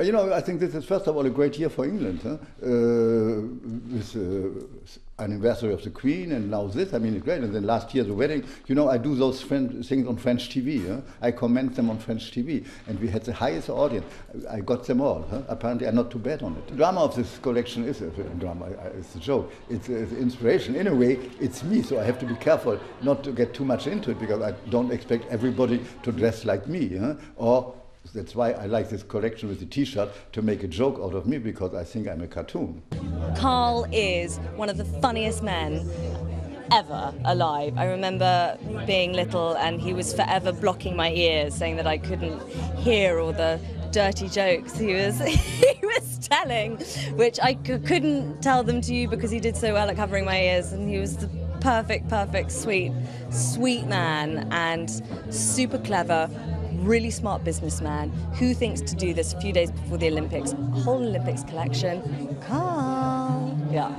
You know, I think this is first of all a great year for England, huh? With anniversary of the Queen, and now this. I mean, it's great. And then last year the wedding. You know, I do those things on French TV. Huh? I comment them on French TV, and we had the highest audience. I got them all. Huh? Apparently, I'm not too bad on it. The drama of this collection is a drama. It's a joke. It's inspiration. In a way, it's me, so I have to be careful not to get too much into it, because I don't expect everybody to dress like me, huh? Or that's why I like this collection with the T-shirt, to make a joke out of me, because I think I'm a cartoon. Carl is one of the funniest men ever alive. I remember being little and he was forever blocking my ears, saying that I couldn't hear all the dirty jokes he was telling, which I couldn't tell them to you because he did so well at covering my ears, and he was the perfect, sweet man, and super clever, really smart businessman who thinks to do this a few days before the Olympics. Whole Olympics collection. Carl. Yeah.